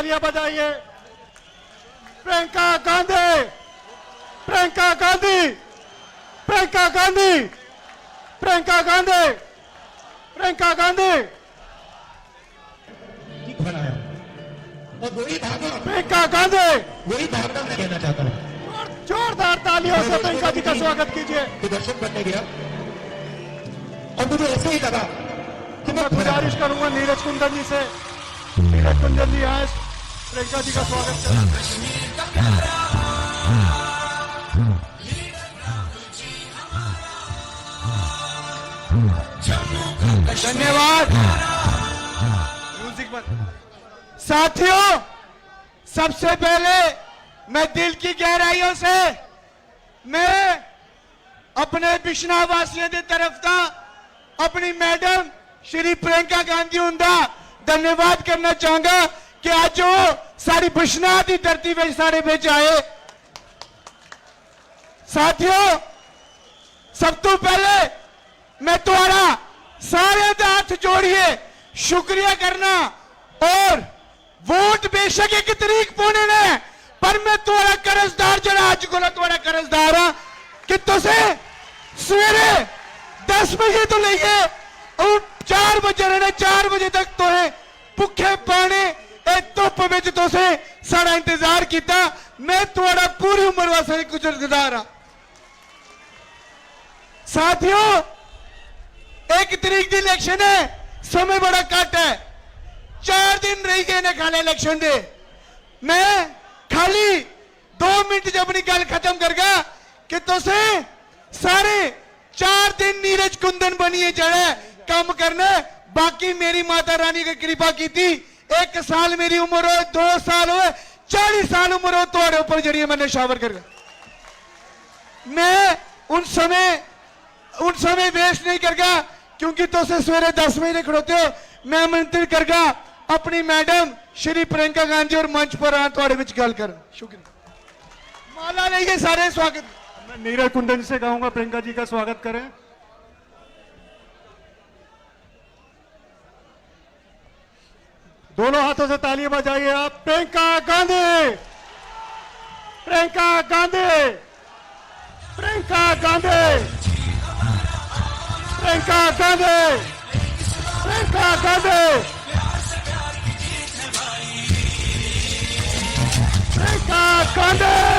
तालियां बजाइए। प्रियंका गांधी, प्रियंका गांधी, प्रियंका गांधी, प्रियंका गांधी, प्रियंका गांधी। बनाया और वही भावना, प्रियंका गांधी, वही भावना मैं कहना चाहता हूँ। जोरदार तालियों से प्रियंका जी का स्वागत कीजिए। दर्शक बनने गया और मुझे ऐसे ही लगा कि मैं गुजारिश करूंगा नीरज कुंदन जी से, नीरज कुंदन जी आए प्रियंका जी का स्वागत करें। धन्यवाद। म्यूजिक बंद। साथियों, सबसे पहले मैं दिल की गहराइयों से मैं अपने बिश्नाह वासियों की तरफ का अपनी मैडम श्री प्रियंका गांधी हुंदा धन्यवाद करना चाहूंगा कि आज वो सारी बिश्नाह की धरती में सारे बिच आए। साथियों, सब तो पहले मैं तुम्हारा सारे हाथ जोड़िए शुक्रिया करना और वोट बेशक एक तरीक पौने ने पर मैं तुम्हारा कर्जदार जरा अज को तुम्हारा कर्जदार हाँ कि तुसे सवेरे 10 बजे तो लेइए और 4 बजे रहने 4 बजे तक तो है भुखे पाने धुप में तुसे सारा इंतजार किया। मैं तुम्हारा पूरी उम्र वास्ते गुजरदार हाँ। साथियों, 1 तरीक की इलेक्शन है, समय बड़ा घट है, 4 दिन रह गए ने खाली इलेक्शन दे। मैं खाली 2 मिनट जब अपनी गल खत्म करगा कि तुसे सारे 4 दिन नीरज कुंदन बनिए जड़ा काम करना। बाकी मेरी माता रानी की कृपा की थी। 1 साल मेरी उम्र हो, 2 साल हो, 40 साल उम्र हो तो ऊपर जरिए मैं नशावर कर मैं उन समय वेस्ट नहीं करगा क्योंकि तुसे सवेरे 10 बजे खड़ोते हो। मैं आमंत्रित करगा अपनी मैडम श्री प्रियंका गांधी और मंच पर थोड़े विच गल कर। शुक्रिया। माला लेके सारे स्वागत। मैं नीरज कुंदन से कहूंगा प्रियंका जी का स्वागत करें। दोनों हाथों से तालियां बजाइए आप। प्रियंका गांधी, प्रियंका गांधी, प्रियंका गांधी, प्रियंका गांधी, प्रियंका गांधी, प्रियंका गांधी, प्रियंका गांधी।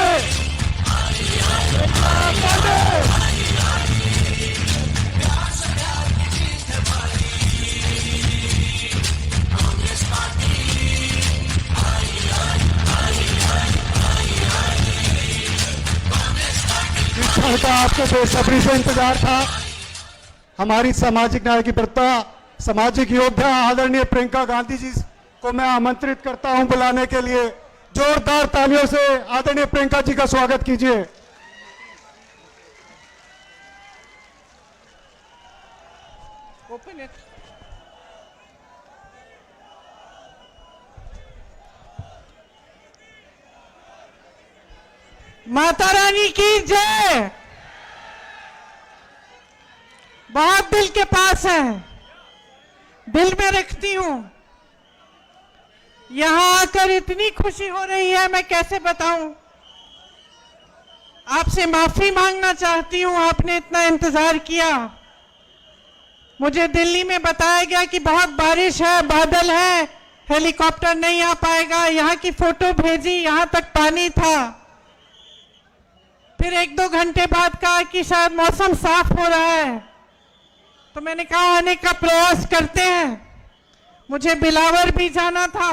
का आपको बेसब्री से इंतजार था। हमारी सामाजिक न्याय की प्रता सामाजिक योद्धा आदरणीय प्रियंका गांधी जी को मैं आमंत्रित करता हूं बुलाने के लिए। जोरदार तालियों से आदरणीय प्रियंका जी का स्वागत कीजिए। माता रानी की जय। बहुत दिल के पास है, दिल में रखती हूं। यहां आकर इतनी खुशी हो रही है, मैं कैसे बताऊं। आपसे माफी मांगना चाहती हूं, आपने इतना इंतजार किया। मुझे दिल्ली में बताया गया कि बहुत बारिश है, बादल है, हेलीकॉप्टर नहीं आ पाएगा। यहां की फोटो भेजी, यहां तक पानी था। फिर 1-2 घंटे बाद कहा कि शायद मौसम साफ हो रहा है, तो मैंने कहा आने का प्रयास करते हैं। मुझे बिलावर भी जाना था,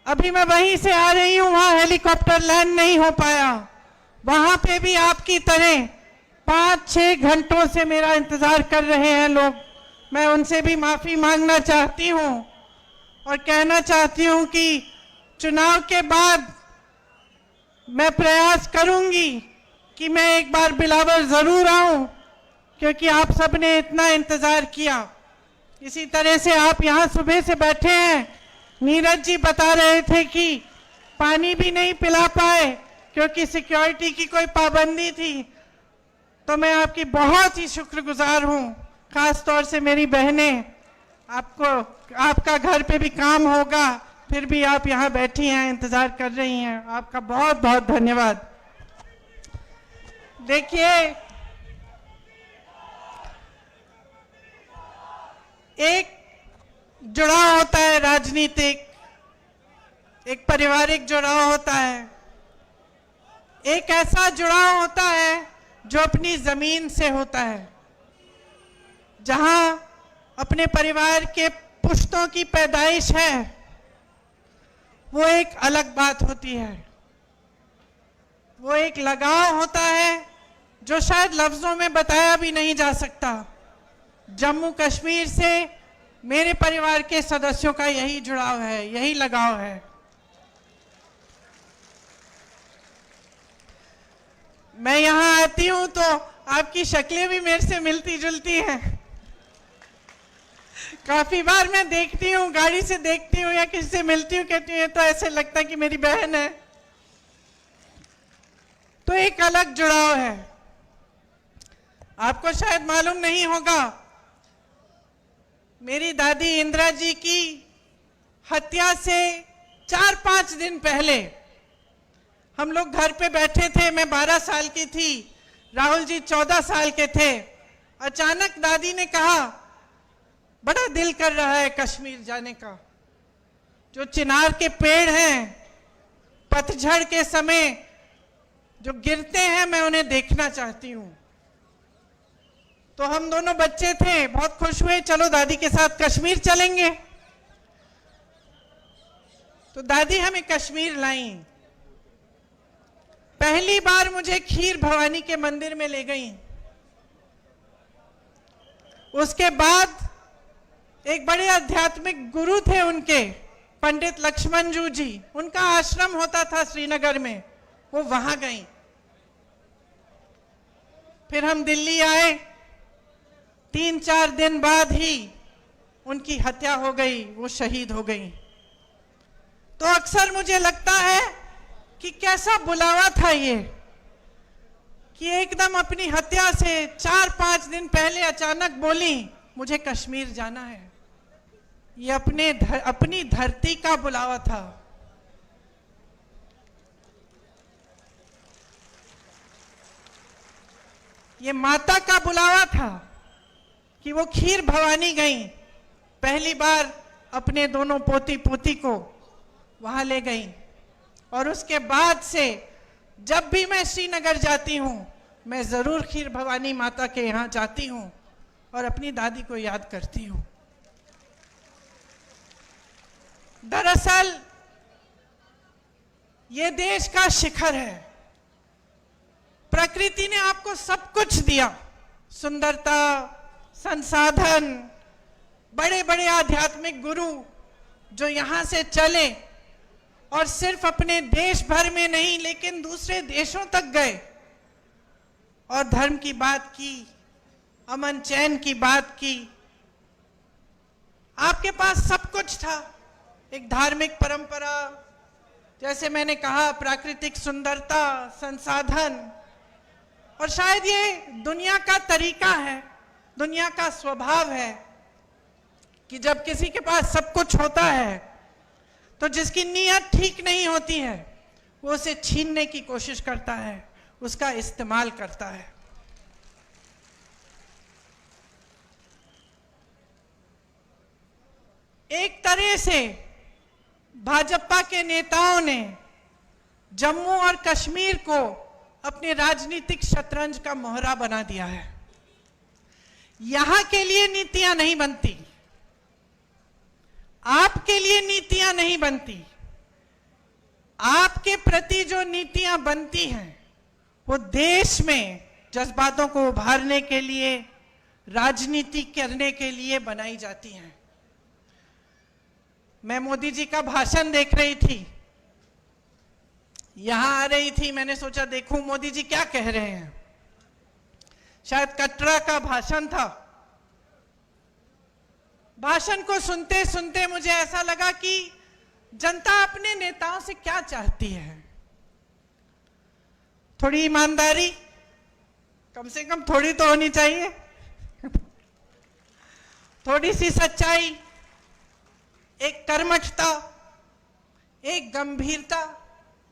अभी मैं वहीं से आ रही हूं। वहां हेलीकॉप्टर लैंड नहीं हो पाया। वहां पे भी आपकी तरह 5-6 घंटों से मेरा इंतजार कर रहे हैं लोग। मैं उनसे भी माफी मांगना चाहती हूं और कहना चाहती हूं कि चुनाव के बाद मैं प्रयास करूंगी कि मैं एक बार बिलावर जरूर आऊं, क्योंकि आप सब ने इतना इंतजार किया। इसी तरह से आप यहां सुबह से बैठे हैं। नीरज जी बता रहे थे कि पानी भी नहीं पिला पाए क्योंकि सिक्योरिटी की कोई पाबंदी थी। तो मैं आपकी बहुत ही शुक्रगुजार हूं, खास तौर से मेरी बहनें। आपका घर पे भी काम होगा, फिर भी आप यहाँ बैठी हैं, इंतजार कर रही हैं, आपका बहुत बहुत धन्यवाद। देखिए, एक जुड़ाव होता है राजनीतिक, एक पारिवारिक जुड़ाव होता है, एक ऐसा जुड़ाव होता है जो अपनी जमीन से होता है, जहां अपने परिवार के पुश्तों की पैदाइश है। वो एक अलग बात होती है, वो एक लगाव होता है जो शायद लफ्जों में बताया भी नहीं जा सकता। जम्मू कश्मीर से मेरे परिवार के सदस्यों का यही जुड़ाव है, यही लगाव है। मैं यहाँ आती हूँ तो आपकी शक्लें भी मेरे से मिलती जुलती हैं। काफी बार मैं देखती हूँ, गाड़ी से देखती हूँ या किसी से मिलती हूँ, कहती हूँ ये तो ऐसे लगता है कि मेरी बहन है। तो एक अलग जुड़ाव है। आपको शायद मालूम नहीं होगा, मेरी दादी इंदिरा जी की हत्या से 4-5 दिन पहले हम लोग घर पे बैठे थे। मैं 12 साल की थी, राहुल जी 14 साल के थे। अचानक दादी ने कहा, बड़ा दिल कर रहा है कश्मीर जाने का। जो चिनार के पेड़ हैं, पतझड़ के समय जो गिरते हैं, मैं उन्हें देखना चाहती हूँ। तो हम दोनों बच्चे थे, बहुत खुश हुए, चलो दादी के साथ कश्मीर चलेंगे। तो दादी हमें कश्मीर लाई। पहली बार मुझे खीर भवानी के मंदिर में ले गई। उसके बाद एक बड़े आध्यात्मिक गुरु थे उनके, पंडित लक्ष्मण जी, उनका आश्रम होता था श्रीनगर में, वो वहां गई। फिर हम दिल्ली आए। 3-4 दिन बाद ही उनकी हत्या हो गई, वो शहीद हो गई। तो अक्सर मुझे लगता है कि कैसा बुलावा था ये, कि एकदम अपनी हत्या से 4-5 दिन पहले अचानक बोली मुझे कश्मीर जाना है। ये अपनी धरती का बुलावा था। ये माता का बुलावा था कि वो खीर भवानी गई। पहली बार अपने दोनों पोती पोती को वहां ले गई। और उसके बाद से जब भी मैं श्रीनगर जाती हूं, मैं जरूर खीर भवानी माता के यहां जाती हूं और अपनी दादी को याद करती हूं। दरअसल ये देश का शिखर है। प्रकृति ने आपको सब कुछ दिया, सुंदरता, संसाधन, बड़े बड़े आध्यात्मिक गुरु जो यहां से चले और सिर्फ अपने देश भर में नहीं लेकिन दूसरे देशों तक गए और धर्म की बात की, अमन चैन की बात की। आपके पास सब कुछ था, एक धार्मिक परंपरा, जैसे मैंने कहा, प्राकृतिक सुंदरता, संसाधन। और शायद ये दुनिया का तरीका है, दुनिया का स्वभाव है कि जब किसी के पास सब कुछ होता है तो जिसकी नीयत ठीक नहीं होती है वो उसे छीनने की कोशिश करता है, उसका इस्तेमाल करता है। एक तरह से भाजपा के नेताओं ने जम्मू और कश्मीर को अपने राजनीतिक शतरंज का मोहरा बना दिया है। यहां के लिए नीतियां नहीं बनती, आपके लिए नीतियां नहीं बनती। आपके प्रति जो नीतियां बनती हैं वो देश में जज्बातों को उभारने के लिए, राजनीति करने के लिए बनाई जाती हैं। मैं मोदी जी का भाषण देख रही थी, यहां आ रही थी, मैंने सोचा देखूं मोदी जी क्या कह रहे हैं। शायद कटरा का भाषण था। भाषण को सुनते सुनते मुझे ऐसा लगा कि जनता अपने नेताओं से क्या चाहती है। थोड़ी ईमानदारी, कम से कम थोड़ी तो होनी चाहिए, थोड़ी सी सच्चाई, एक कर्मठता, एक गंभीरता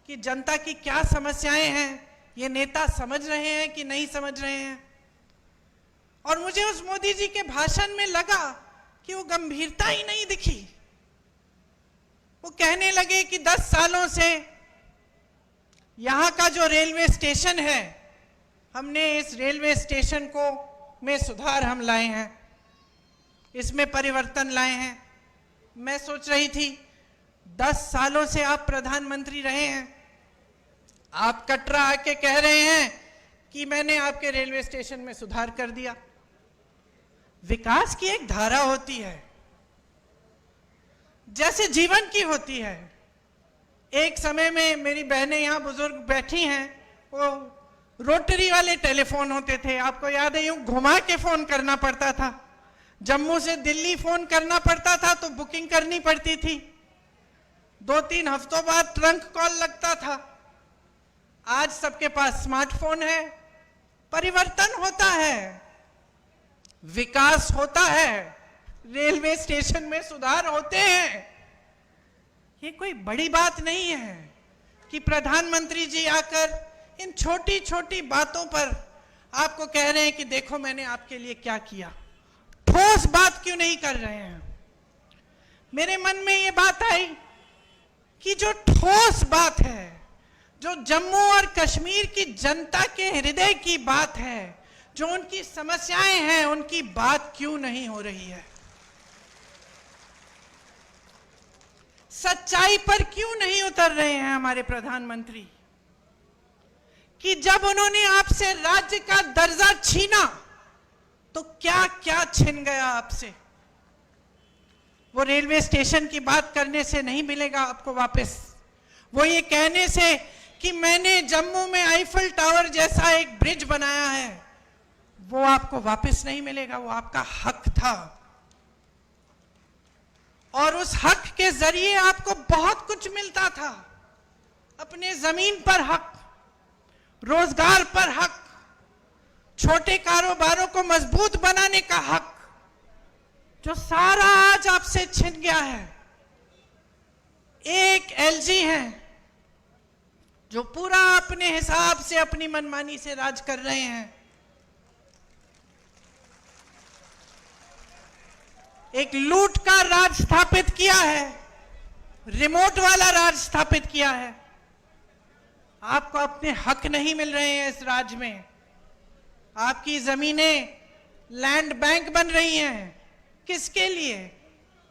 कि जनता की क्या समस्याएं हैं, ये नेता समझ रहे हैं कि नहीं समझ रहे हैं। और मुझे उस मोदी जी के भाषण में लगा कि वो गंभीरता ही नहीं दिखी। वो कहने लगे कि 10 सालों से यहाँ का जो रेलवे स्टेशन है, हमने इस रेलवे स्टेशन को में सुधार हम लाए हैं, इसमें परिवर्तन लाए हैं। मैं सोच रही थी 10 सालों से आप प्रधानमंत्री रहे हैं, आप कटरा आके कह रहे हैं कि मैंने आपके रेलवे स्टेशन में सुधार कर दिया। विकास की एक धारा होती है, जैसे जीवन की होती है। एक समय में मेरी बहनें यहाँ बुजुर्ग बैठी हैं, वो रोटरी वाले टेलीफोन होते थे, आपको याद है, यूं घुमा के फोन करना पड़ता था। जम्मू से दिल्ली फोन करना पड़ता था तो बुकिंग करनी पड़ती थी, 2-3 हफ्तों बाद ट्रंक कॉल लगता था। आज सबके पास स्मार्टफोन है। परिवर्तन होता है, विकास होता है, रेलवे स्टेशन में सुधार होते हैं। ये कोई बड़ी बात नहीं है कि प्रधानमंत्री जी आकर इन छोटी छोटी बातों पर आपको कह रहे हैं कि देखो मैंने आपके लिए क्या किया। ठोस बात क्यों नहीं कर रहे हैं? मेरे मन में ये बात आई कि जो ठोस बात है, जो जम्मू और कश्मीर की जनता के हृदय की बात है, जो उनकी समस्याएं हैं, उनकी बात क्यों नहीं हो रही है? सच्चाई पर क्यों नहीं उतर रहे हैं हमारे प्रधानमंत्री? कि जब उन्होंने आपसे राज्य का दर्जा छीना तो क्या क्या छिन गया आपसे। वो रेलवे स्टेशन की बात करने से नहीं मिलेगा आपको वापस। वो ये कहने से कि मैंने जम्मू में आईफल टावर जैसा एक ब्रिज बनाया है, वो आपको वापस नहीं मिलेगा। वो आपका हक था और उस हक के जरिए आपको बहुत कुछ मिलता था। अपने जमीन पर हक, रोजगार पर हक, छोटे कारोबारों को मजबूत बनाने का हक, जो सारा आज आपसे छिन गया है। एक एलजी है जो पूरा अपने हिसाब से, अपनी मनमानी से राज कर रहे हैं। एक लूट का राज स्थापित किया है, रिमोट वाला राज स्थापित किया है। आपको अपने हक नहीं मिल रहे हैं इस राज्य में। आपकी जमीनें लैंड बैंक बन रही हैं। किसके लिए?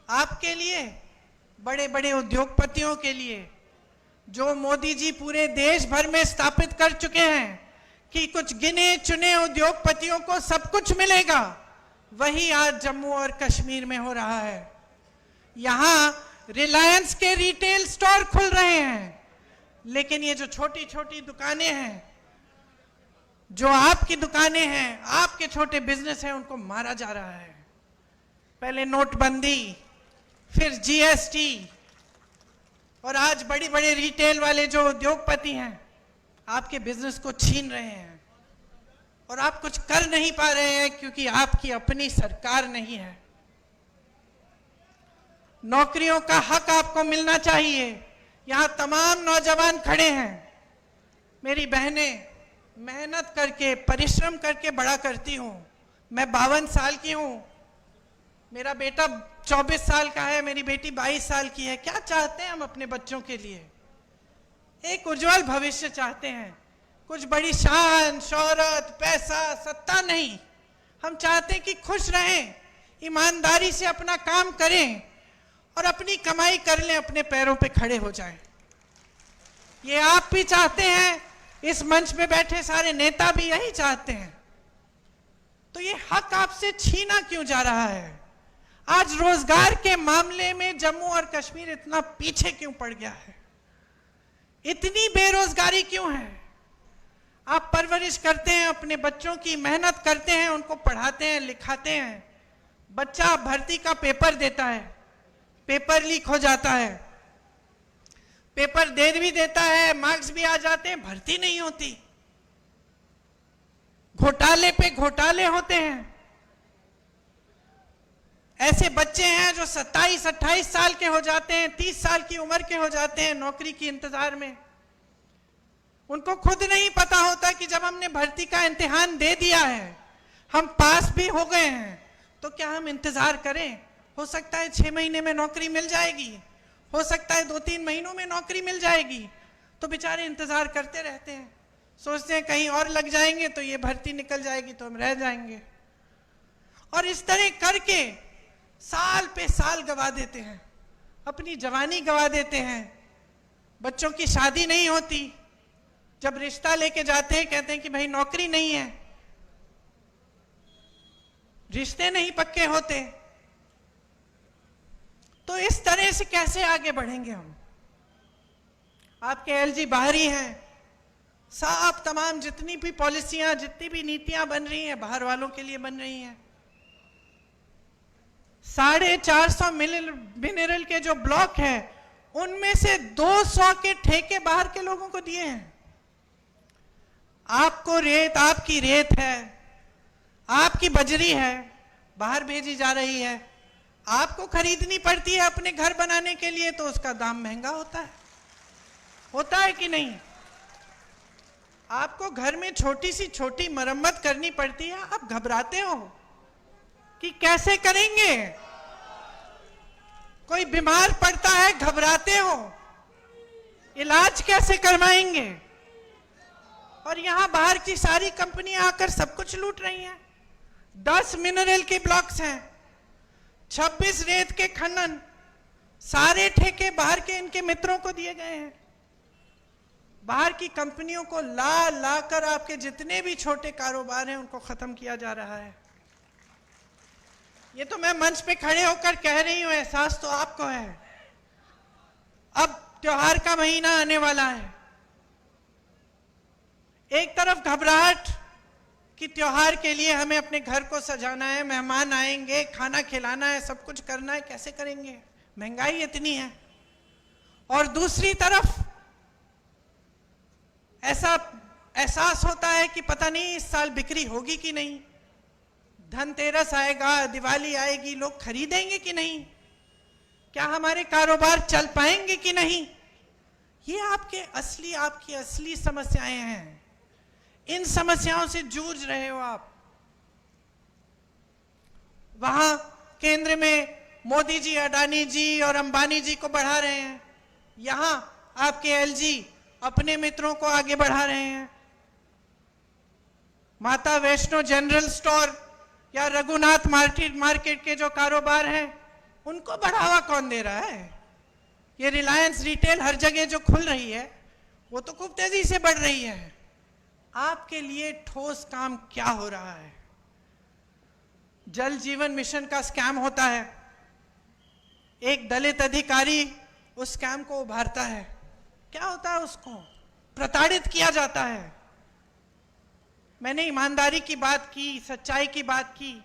आपके लिए, बड़े बड़े उद्योगपतियों के लिए, जो मोदी जी पूरे देश भर में स्थापित कर चुके हैं कि कुछ गिने चुने उद्योगपतियों को सब कुछ मिलेगा। वही आज जम्मू और कश्मीर में हो रहा है। यहां रिलायंस के रिटेल स्टोर खुल रहे हैं, लेकिन ये जो छोटी छोटी दुकानें हैं, जो आपकी दुकानें हैं, आपके छोटे बिजनेस हैं, उनको मारा जा रहा है। पहले नोटबंदी, फिर जीएसटी, और आज बड़ी बड़े रिटेल वाले जो उद्योगपति हैं आपके बिजनेस को छीन रहे हैं। और आप कुछ कर नहीं पा रहे हैं क्योंकि आपकी अपनी सरकार नहीं है। नौकरियों का हक आपको मिलना चाहिए। यहां तमाम नौजवान खड़े हैं। मेरी बहनें मेहनत करके, परिश्रम करके बड़ा करती हूं। मैं 52 साल की हूं, मेरा बेटा 24 साल का है, मेरी बेटी 22 साल की है। क्या चाहते हैं हम अपने बच्चों के लिए? एक उज्जवल भविष्य चाहते हैं। कुछ बड़ी शान, शोहरत, पैसा, सत्ता नहीं। हम चाहते हैं कि खुश रहें, ईमानदारी से अपना काम करें और अपनी कमाई कर लें, अपने पैरों पे खड़े हो जाएं। ये आप भी चाहते हैं, इस मंच पे बैठे सारे नेता भी यही चाहते हैं। तो ये हक आपसे छीना क्यों जा रहा है? आज रोजगार के मामले में जम्मू और कश्मीर इतना पीछे क्यों पड़ गया है? इतनी बेरोजगारी क्यों है? आप परवरिश करते हैं अपने बच्चों की, मेहनत करते हैं, उनको पढ़ाते हैं, लिखाते हैं। बच्चा भर्ती का पेपर देता है, पेपर लीक हो जाता है, पेपर दे भी देता है, मार्क्स भी आ जाते हैं, भर्ती नहीं होती। घोटाले पे घोटाले होते हैं। ऐसे बच्चे हैं जो 27-28 साल के हो जाते हैं, 30 साल की उम्र के हो जाते हैं नौकरी की इंतजार में। उनको खुद नहीं पता होता कि जब हमने भर्ती का इम्तिहान दे दिया है, हम पास भी हो गए हैं, तो क्या हम इंतजार करें? हो सकता है 6 महीने में नौकरी मिल जाएगी, हो सकता है 2-3 महीनों में नौकरी मिल जाएगी, तो बेचारे इंतजार करते रहते हैं, सोचते हैं कहीं और लग जाएंगे तो ये भर्ती निकल जाएगी तो हम रह जाएंगे। और इस तरह करके साल पे साल गवा देते हैं, अपनी जवानी गवा देते हैं। बच्चों की शादी नहीं होती, जब रिश्ता लेके जाते हैं कहते हैं कि भाई नौकरी नहीं है, रिश्ते नहीं पक्के होते। तो इस तरह से कैसे आगे बढ़ेंगे हम? आपके एलजी बाहरी हैं, साफ तमाम जितनी भी पॉलिसियां, जितनी भी नीतियां बन रही हैं बाहर वालों के लिए बन रही हैं। 450 मिनरल के जो ब्लॉक हैं उनमें से 200 के ठेके बाहर के लोगों को दिए हैं। आपको रेत, आपकी रेत है, आपकी बजरी है, बाहर भेजी जा रही है, आपको खरीदनी पड़ती है अपने घर बनाने के लिए, तो उसका दाम महंगा होता है कि नहीं? आपको घर में छोटी सी छोटी मरम्मत करनी पड़ती है, आप घबराते हो कि कैसे करेंगे? कोई बीमार पड़ता है, घबराते हो, इलाज कैसे करवाएंगे? और यहां बाहर की सारी कंपनियां आकर सब कुछ लूट रही हैं। 10 मिनरल के ब्लॉक्स हैं, 26 रेत के खनन, सारे ठेके बाहर के इनके मित्रों को दिए गए हैं। बाहर की कंपनियों को ला कर आपके जितने भी छोटे कारोबार हैं उनको खत्म किया जा रहा है। ये तो मैं मंच पे खड़े होकर कह रही हूं, एहसास तो आपको है। अब त्योहार का महीना आने वाला है, एक तरफ घबराहट कि त्योहार के लिए हमें अपने घर को सजाना है, मेहमान आएंगे, खाना खिलाना है, सब कुछ करना है, कैसे करेंगे? महंगाई इतनी है। और दूसरी तरफ ऐसा एहसास होता है कि पता नहीं इस साल बिक्री होगी कि नहीं, धनतेरस आएगा, दिवाली आएगी, लोग खरीदेंगे कि नहीं, क्या हमारे कारोबार चल पाएंगे कि नहीं? ये आपकी असली समस्याएं हैं। इन समस्याओं से जूझ रहे हो आप। वहां केंद्र में मोदी जी, अडानी जी और अंबानी जी को बढ़ा रहे हैं, यहां आपके एलजी अपने मित्रों को आगे बढ़ा रहे हैं। माता वैष्णो जनरल स्टोर या रघुनाथ मार्केट के जो कारोबार हैं उनको बढ़ावा कौन दे रहा है? ये रिलायंस रिटेल हर जगह जो खुल रही है वो तो खूब तेजी से बढ़ रही है। आपके लिए ठोस काम क्या हो रहा है? जल जीवन मिशन का स्कैम होता है, एक दलित अधिकारी उस स्कैम को उभारता है, क्या होता है? उसको प्रताड़ित किया जाता है। मैंने ईमानदारी की बात की, सच्चाई की बात की,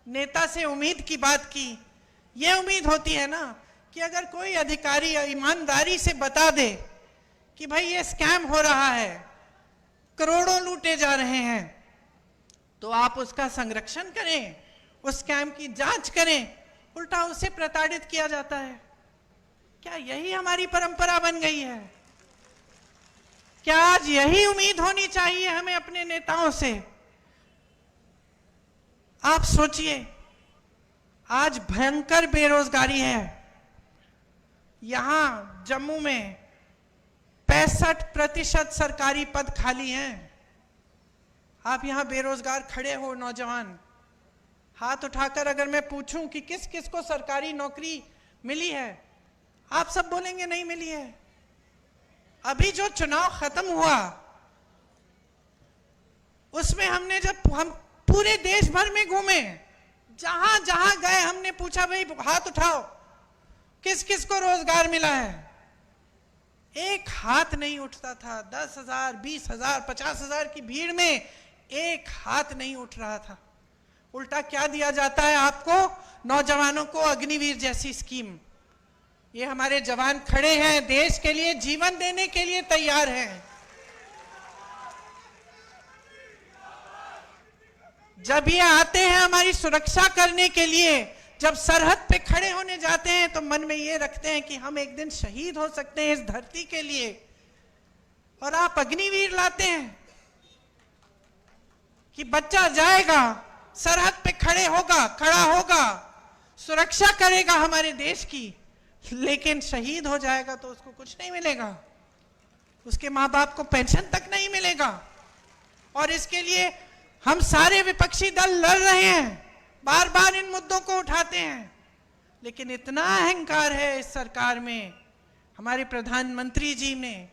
नेता से उम्मीद की बात की। यह उम्मीद होती है ना कि अगर कोई अधिकारी ईमानदारी से बता दे कि भाई ये स्कैम हो रहा है, करोड़ों लूटे जा रहे हैं, तो आप उसका संरक्षण करें, उस स्कैम की जांच करें। उल्टा उसे प्रताड़ित किया जाता है। क्या यही हमारी परंपरा बन गई है? क्या आज यही उम्मीद होनी चाहिए हमें अपने नेताओं से? आप सोचिए, आज भयंकर बेरोजगारी है। यहां जम्मू में 65% सरकारी पद खाली हैं। आप यहां बेरोजगार खड़े हो, नौजवान, हाथ उठाकर अगर मैं पूछूं कि किस किस को सरकारी नौकरी मिली है, आप सब बोलेंगे नहीं मिली है। अभी जो चुनाव खत्म हुआ उसमें हम पूरे देश भर में घूमे, जहां जहां गए हमने पूछा भाई हाथ उठाओ, किस किस को रोजगार मिला है? एक हाथ नहीं उठता था। 10,000, 20,000, 50,000 की भीड़ में एक हाथ नहीं उठ रहा था। उल्टा क्या दिया जाता है आपको? नौजवानों को अग्निवीर जैसी स्कीम। ये हमारे जवान खड़े हैं, देश के लिए जीवन देने के लिए तैयार हैं। जब ये आते हैं हमारी सुरक्षा करने के लिए, जब सरहद पे खड़े होने जाते हैं तो मन में ये रखते हैं कि हम एक दिन शहीद हो सकते हैं इस धरती के लिए, और आप अग्निवीर लाते हैं कि बच्चा जाएगा, सरहद पे खड़ा होगा, सुरक्षा करेगा हमारे देश की, लेकिन शहीद हो जाएगा तो उसको कुछ नहीं मिलेगा, उसके माँ बाप को पेंशन तक नहीं मिलेगा। और इसके लिए हम सारे विपक्षी दल लड़ रहे हैं, बार बार इन मुद्दों को उठाते हैं, लेकिन इतना अहंकार है इस सरकार में, हमारे प्रधानमंत्री जी ने,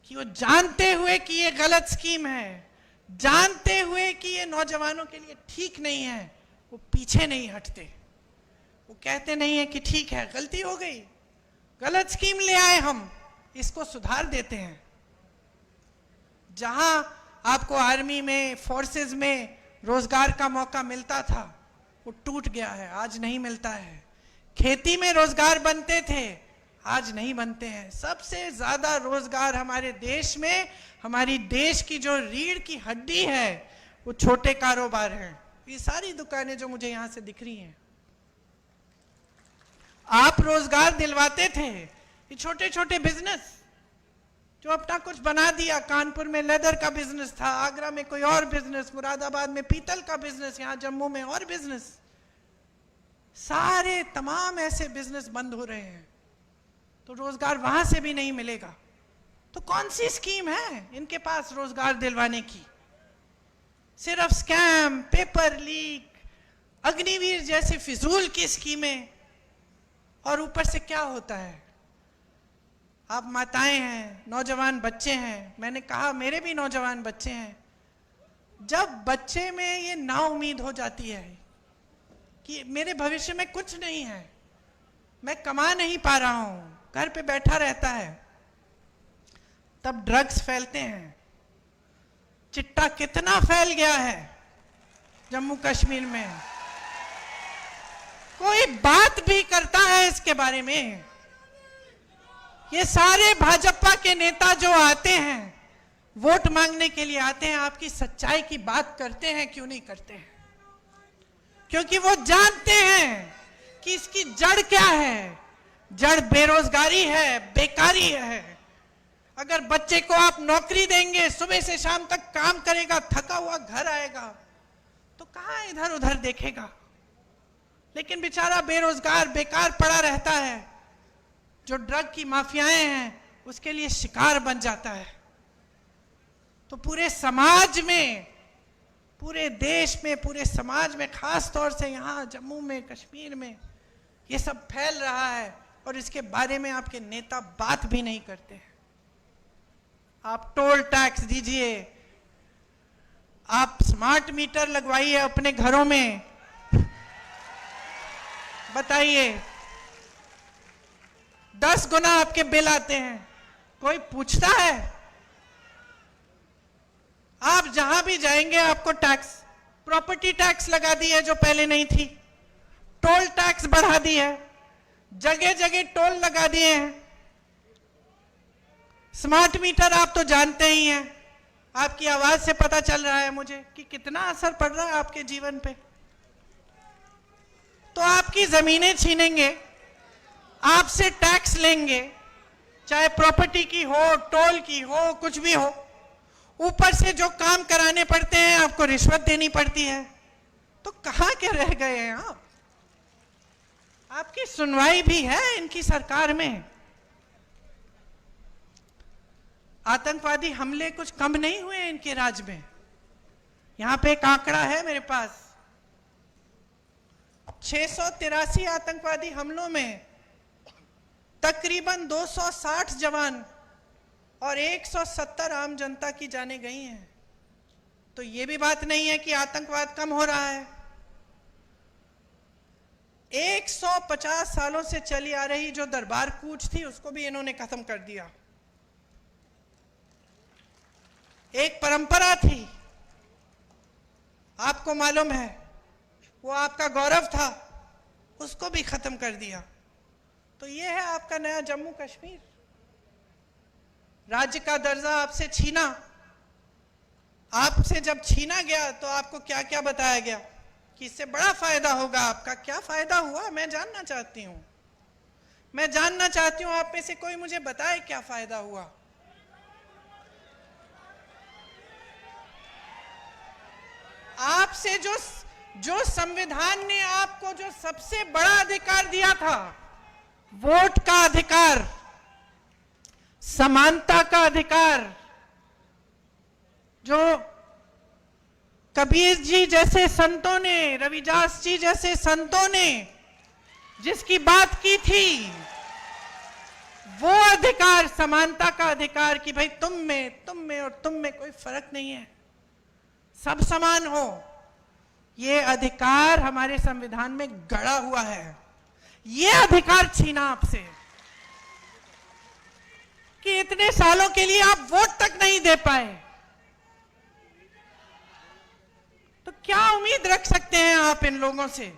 कि वो जानते हुए कि ये गलत स्कीम है, जानते हुए कि ये नौजवानों के लिए ठीक नहीं है, वो पीछे नहीं हटते। वो कहते नहीं है कि ठीक है, गलती हो गई, गलत स्कीम ले आए, हम इसको सुधार देते हैं। जहां आपको आर्मी में, फोर्सेस में रोजगार का मौका मिलता था, वो टूट गया है, आज नहीं मिलता है। खेती में रोजगार बनते थे, आज नहीं बनते हैं। सबसे ज्यादा रोजगार हमारे देश में, हमारी देश की जो रीढ़ की हड्डी है, वो छोटे कारोबार हैं। ये सारी दुकानें जो मुझे यहां से दिख रही हैं, आप रोजगार दिलवाते थे। ये छोटे छोटे बिजनेस जो अपना कुछ बना दिया, कानपुर में लेदर का बिजनेस था, आगरा में कोई और बिजनेस, मुरादाबाद में पीतल का बिजनेस, यहां जम्मू में और बिजनेस, सारे तमाम ऐसे बिजनेस बंद हो रहे हैं, तो रोजगार वहां से भी नहीं मिलेगा। तो कौन सी स्कीम है इनके पास रोजगार दिलवाने की? सिर्फ स्कैम, पेपर लीक, अग्निवीर जैसे फिजूल की स्कीमें। और ऊपर से क्या होता है, आप माताएं हैं, नौजवान बच्चे हैं, मैंने कहा मेरे भी नौजवान बच्चे हैं, जब बच्चे में ये नाउम्मीद हो जाती है कि मेरे भविष्य में कुछ नहीं है, मैं कमा नहीं पा रहा हूं, घर पे बैठा रहता है, तब ड्रग्स फैलते हैं। चिट्टा कितना फैल गया है जम्मू कश्मीर में, कोई बात भी करता है इसके बारे में? ये सारे भाजपा के नेता जो आते हैं, वोट मांगने के लिए आते हैं, आपकी सच्चाई की बात करते हैं क्यों नहीं करते हैं? क्योंकि वो जानते हैं कि इसकी जड़ क्या है। जड़ बेरोजगारी है, बेकारी है। अगर बच्चे को आप नौकरी देंगे, सुबह से शाम तक काम करेगा, थका हुआ घर आएगा, तो कहां इधर उधर देखेगा? लेकिन बेचारा बेरोजगार, बेकार पड़ा रहता है, जो ड्रग की माफियाएं हैं उसके लिए शिकार बन जाता है। तो पूरे समाज में, पूरे देश में, पूरे समाज में, खास तौर से यहाँ जम्मू में, कश्मीर में ये सब फैल रहा है, और इसके बारे में आपके नेता बात भी नहीं करते हैं। आप टोल टैक्स दीजिए, आप स्मार्ट मीटर लगवाइए अपने घरों में, बताइए 10 गुना आपके बिल आते हैं, कोई पूछता है? आप जहां भी जाएंगे आपको टैक्स, प्रॉपर्टी टैक्स लगा दी है जो पहले नहीं थी, टोल टैक्स बढ़ा दी है, जगह जगह टोल लगा दिए हैं। स्मार्ट मीटर आप तो जानते ही हैं, आपकी आवाज से पता चल रहा है मुझे कि कितना असर पड़ रहा है आपके जीवन पे। तो आपकी जमीनें छीनेंगे, आपसे टैक्स लेंगे, चाहे प्रॉपर्टी की हो, टोल की हो, कुछ भी हो, ऊपर से जो काम कराने पड़ते हैं आपको रिश्वत देनी पड़ती है। तो कहां के रह गए हैं आप? आपकी सुनवाई भी है इनकी सरकार में? आतंकवादी हमले कुछ कम नहीं हुए इनके राज में। यहां पे एक आंकड़ा है मेरे पास, 683 आतंकवादी हमलों में तकरीबन 260 जवान और 170 आम जनता की जानें गई हैं। तो ये भी बात नहीं है कि आतंकवाद कम हो रहा है। 150 सालों से चली आ रही जो दरबार कूच थी उसको भी इन्होंने खत्म कर दिया। एक परंपरा थी, आपको मालूम है, वो आपका गौरव था, उसको भी खत्म कर दिया। तो ये है आपका नया जम्मू कश्मीर। राज्य का दर्जा आपसे छीना। आपसे जब छीना गया तो आपको क्या क्या बताया गया कि इससे बड़ा फायदा होगा आपका। क्या फायदा हुआ, मैं जानना चाहती हूं। मैं जानना चाहती हूं, आप में से कोई मुझे बताए क्या फायदा हुआ। आपसे जो संविधान ने आपको जो सबसे बड़ा अधिकार दिया था, वोट का अधिकार, समानता का अधिकार, जो कबीर जी जैसे संतों ने, रविदास जी जैसे संतों ने जिसकी बात की थी, वो अधिकार, समानता का अधिकार कि भाई तुम में और तुम में कोई फर्क नहीं है, सब समान हो, ये अधिकार हमारे संविधान में गड़ा हुआ है। ये अधिकार छीना आपसे कि इतने सालों के लिए आप वोट तक नहीं दे पाए, तो क्या उम्मीद रख सकते हैं आप इन लोगों से।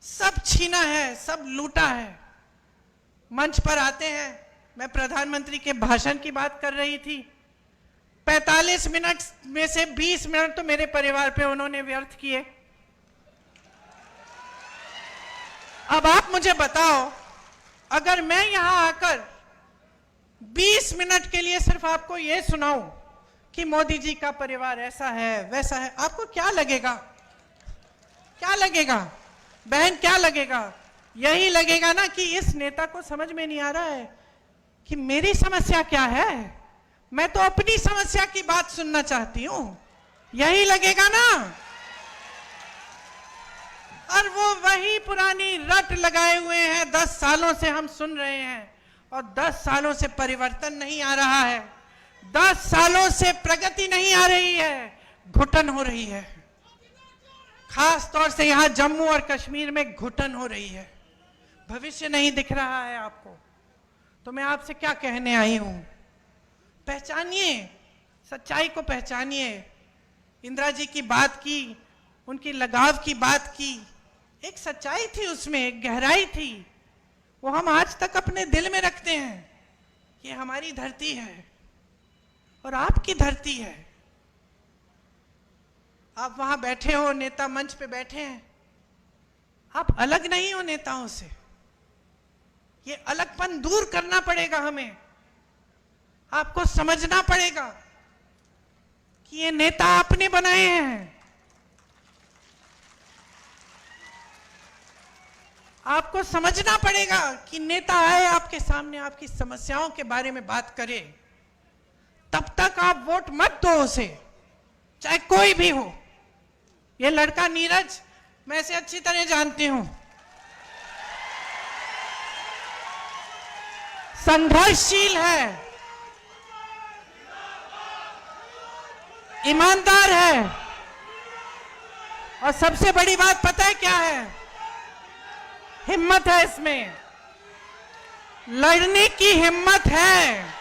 सब छीना है, सब लूटा है। मंच पर आते हैं, मैं प्रधानमंत्री के भाषण की बात कर रही थी, 45 मिनट में से 20 मिनट तो मेरे परिवार पे उन्होंने व्यर्थ किए। अब आप मुझे बताओ, अगर मैं यहां आकर 20 मिनट के लिए सिर्फ आपको यह सुनाऊं कि मोदी जी का परिवार ऐसा है वैसा है, आपको क्या लगेगा? क्या लगेगा बहन, क्या लगेगा? यही लगेगा ना कि इस नेता को समझ में नहीं आ रहा है कि मेरी समस्या क्या है, मैं तो अपनी समस्या की बात सुनना चाहती हूं, यही लगेगा ना। और वो वही पुरानी रट लगाए हुए हैं, 10 सालों से हम सुन रहे हैं और 10 सालों से परिवर्तन नहीं आ रहा है, 10 सालों से प्रगति नहीं आ रही है, घुटन हो रही है। खास तौर से यहां जम्मू और कश्मीर में घुटन हो रही है, भविष्य नहीं दिख रहा है आपको। तो मैं आपसे क्या कहने आई हूं, पहचानिए, सच्चाई को पहचानिए। इंदिरा जी की बात की, उनकी लगाव की बात की, एक सच्चाई थी उसमें, एक गहराई थी, वो हम आज तक अपने दिल में रखते हैं। ये हमारी धरती है और आपकी धरती है। आप वहां बैठे हो, नेता मंच पे बैठे हैं, आप अलग नहीं हो नेताओं से। ये अलगपन दूर करना पड़ेगा हमें। आपको समझना पड़ेगा कि ये नेता आपने बनाए हैं। आपको समझना पड़ेगा कि नेता आए आपके सामने, आपकी समस्याओं के बारे में बात करे, तब तक आप वोट मत दो उसे, चाहे कोई भी हो। ये लड़का नीरज, मैं इसे अच्छी तरह जानती हूं, संघर्षशील है, ईमानदार है, और सबसे बड़ी बात पता है क्या है? हिम्मत है इसमें, लड़ने की हिम्मत है।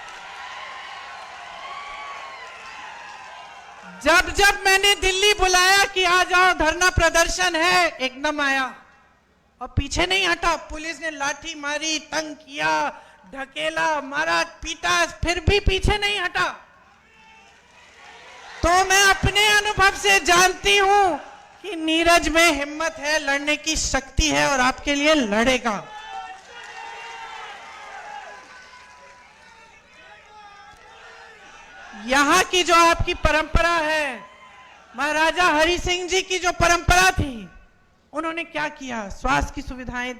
जब जब मैंने दिल्ली बुलाया कि आ जाओ धरना प्रदर्शन है, एकदम आया और पीछे नहीं हटा। पुलिस ने लाठी मारी, तंग किया, ढकेला, मारा, पीटा, फिर भी पीछे नहीं हटा। तो मैं अपने अनुभव से जानती हूं कि नीरज में हिम्मत है, लड़ने की शक्ति है और आपके लिए लड़ेगा। यहां की जो आपकी परंपरा है, महाराजा हरि सिंह जी की जो परंपरा थी, उन्होंने क्या किया? स्वास्थ्य की सुविधाएं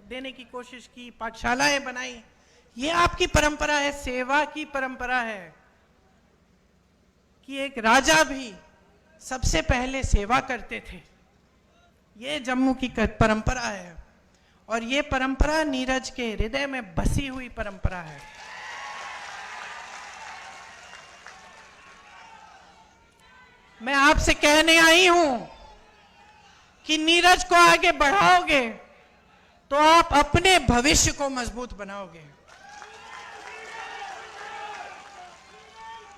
देने की कोशिश की, पाठशालाएं बनाई। ये आपकी परंपरा है, सेवा की परंपरा है कि एक राजा भी सबसे पहले सेवा करते थे। ये जम्मू की परंपरा है और ये परंपरा नीरज के हृदय में बसी हुई परंपरा है। मैं आपसे कहने आई हूं कि नीरज को आगे बढ़ाओगे तो आप अपने भविष्य को मजबूत बनाओगे।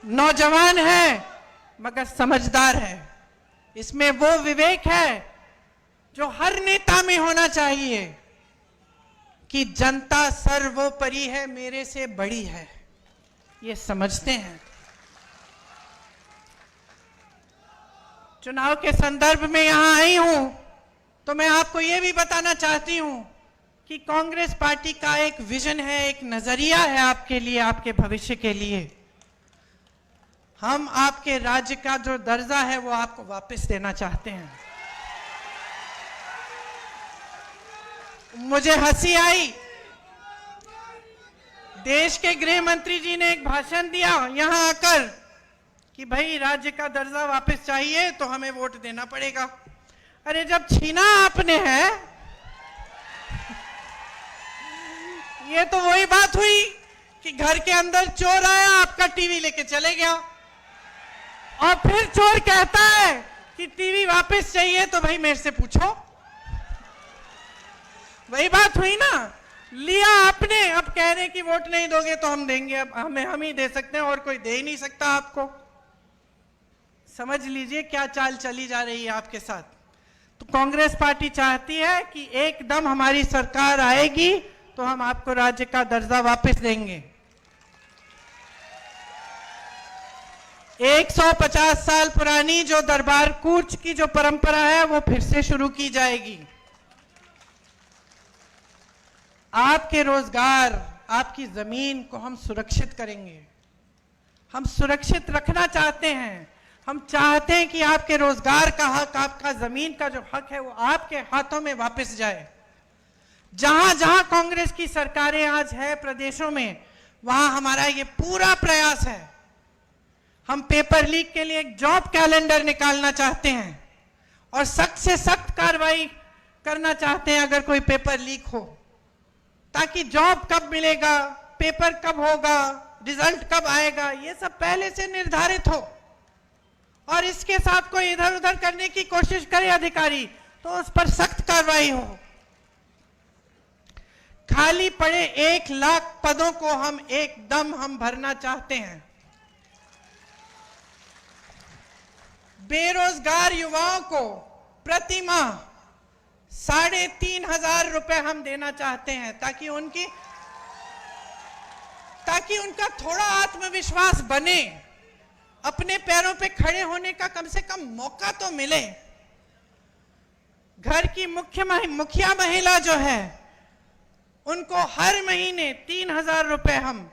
नौजवान है मगर समझदार है, इसमें वो विवेक है जो हर नेता में होना चाहिए कि जनता सर्वोपरि है, मेरे से बड़ी है, ये समझते हैं। चुनाव के संदर्भ में यहां आई हूं, तो मैं आपको यह भी बताना चाहती हूं कि कांग्रेस पार्टी का एक विजन है, एक नजरिया है आपके लिए, आपके भविष्य के लिए। हम आपके राज्य का जो दर्जा है वो आपको वापस देना चाहते हैं। मुझे हंसी आई, देश के गृह मंत्री जी ने एक भाषण दिया यहां आकर कि भाई राज्य का दर्जा वापस चाहिए तो हमें वोट देना पड़ेगा। अरे जब छीना आपने है, ये तो वही बात हुई कि घर के अंदर चोर आया, आपका टीवी लेके चले गया, और फिर चोर कहता है कि टीवी वापस चाहिए तो भाई मेरे से पूछो। वही बात हुई ना, लिया आपने, अब कह रहे कि वोट नहीं दोगे तो हम देंगे, अब हम ही दे सकते हैं और कोई दे ही नहीं सकता आपको। समझ लीजिए क्या चाल चली जा रही है आपके साथ। तो कांग्रेस पार्टी चाहती है कि एकदम हमारी सरकार आएगी तो हम आपको राज्य का दर्जा वापस देंगे। 150 साल पुरानी जो दरबार कूच की जो परंपरा है वो फिर से शुरू की जाएगी। आपके रोजगार, आपकी जमीन को हम सुरक्षित करेंगे। हम सुरक्षित रखना चाहते हैं। हम चाहते हैं कि आपके रोजगार का हक, आपका जमीन का जो हक है वो आपके हाथों में वापस जाए। जहां जहां कांग्रेस की सरकारें आज है प्रदेशों में, वहां हमारा ये पूरा प्रयास है। हम पेपर लीक के लिए एक जॉब कैलेंडर निकालना चाहते हैं और सख्त से सख्त कार्रवाई करना चाहते हैं अगर कोई पेपर लीक हो, ताकि जॉब कब मिलेगा, पेपर कब होगा, रिजल्ट कब आएगा, ये सब पहले से निर्धारित हो। और इसके साथ कोई इधर उधर करने की कोशिश करे अधिकारी तो उस पर सख्त कार्रवाई हो। खाली पड़े 1 लाख पदों को हम भरना चाहते हैं। बेरोजगार युवाओं को प्रति माह 3,500 रुपए हम देना चाहते हैं, ताकि उनका थोड़ा आत्मविश्वास बने, अपने पैरों पे खड़े होने का कम से कम मौका तो मिले। घर की मुखिया महिला जो है उनको हर महीने 3,000 रुपए हम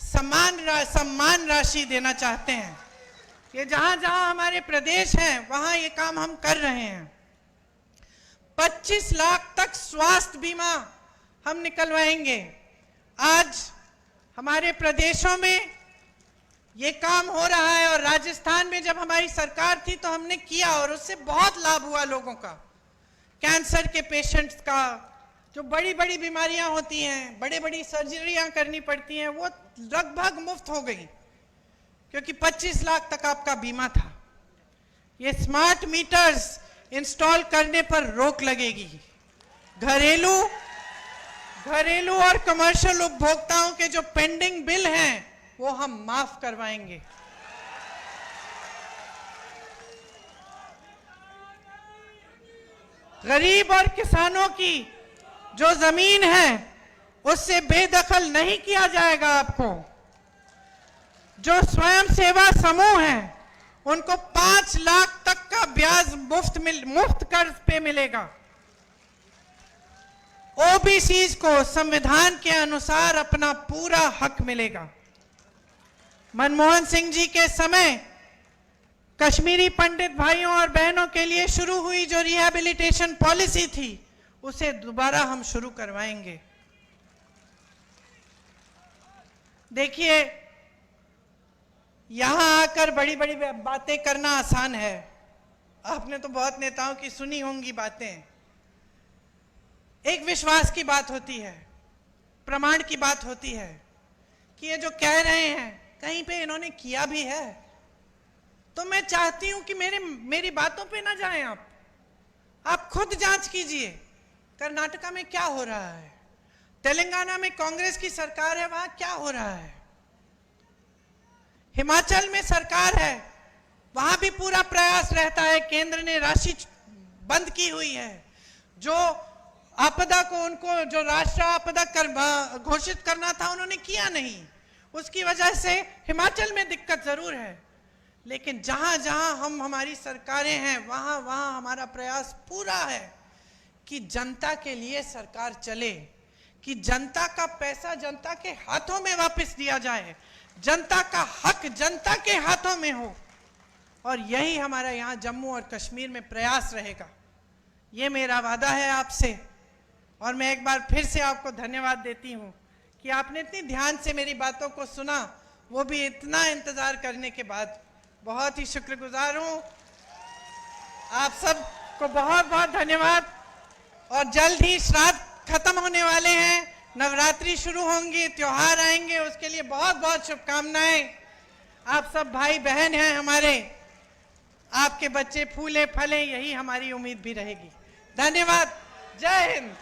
सम्मान राशि देना चाहते हैं। ये जहां जहां हमारे प्रदेश हैं वहां ये काम हम कर रहे हैं। 25 लाख तक स्वास्थ्य बीमा हम निकलवाएंगे। आज हमारे प्रदेशों में ये काम हो रहा है और राजस्थान में जब हमारी सरकार थी तो हमने किया और उससे बहुत लाभ हुआ लोगों का। कैंसर के पेशेंट्स का, जो बड़ी बड़ी बीमारियां होती हैं, बड़ी बड़ी सर्जरियां करनी पड़ती हैं, वो लगभग मुफ्त हो गई क्योंकि 25 लाख तक आपका बीमा था। ये स्मार्ट मीटर्स इंस्टॉल करने पर रोक लगेगी। घरेलू और कमर्शियल उपभोक्ताओं के जो पेंडिंग बिल हैं वो हम माफ करवाएंगे। गरीब और किसानों की जो जमीन है उससे बेदखल नहीं किया जाएगा। आपको जो स्वयं सेवा समूह हैं उनको 5 लाख तक का ब्याज मुफ्त कर्ज पे मिलेगा। ओबीसी को संविधान के अनुसार अपना पूरा हक मिलेगा। मनमोहन सिंह जी के समय कश्मीरी पंडित भाइयों और बहनों के लिए शुरू हुई जो रिहैबिलिटेशन पॉलिसी थी उसे दोबारा हम शुरू करवाएंगे। देखिए, यहां आकर बड़ी बड़ी बातें करना आसान है। आपने तो बहुत नेताओं की सुनी होंगी बातें। एक विश्वास की बात होती है, प्रमाण की बात होती है कि ये जो कह रहे हैं कहीं पे इन्होंने किया भी है। तो मैं चाहती हूं कि मेरी बातों पे ना जाएं आप खुद जांच कीजिए। कर्नाटका में क्या हो रहा है, तेलंगाना में कांग्रेस की सरकार है, वहां क्या हो रहा है, हिमाचल में सरकार है, वहां भी पूरा प्रयास रहता है। केंद्र ने राशि बंद की हुई है। जो आपदा को उनको जो राष्ट्रीय आपदा घोषित करना था उन्होंने किया नहीं। उसकी वजह से हिमाचल में दिक्कत जरूर है, लेकिन जहां जहां हमारी सरकारें हैं वहां वहां हमारा प्रयास पूरा है कि जनता के लिए सरकार चले, कि जनता का पैसा जनता के हाथों में वापस दिया जाए, जनता का हक जनता के हाथों में हो। और यही हमारा यहाँ जम्मू और कश्मीर में प्रयास रहेगा। ये मेरा वादा है आपसे। और मैं एक बार फिर से आपको धन्यवाद देती हूँ कि आपने इतनी ध्यान से मेरी बातों को सुना, वो भी इतना इंतजार करने के बाद। बहुत ही शुक्रगुजार हूँ। आप सबको बहुत बहुत धन्यवाद। और जल्द ही श्राद्ध खत्म होने वाले हैं, नवरात्रि शुरू होंगी, त्योहार आएंगे, उसके लिए बहुत बहुत शुभकामनाएं। आप सब भाई बहन हैं हमारे, आपके बच्चे फूले फले, यही हमारी उम्मीद भी रहेगी। धन्यवाद। जय हिंद।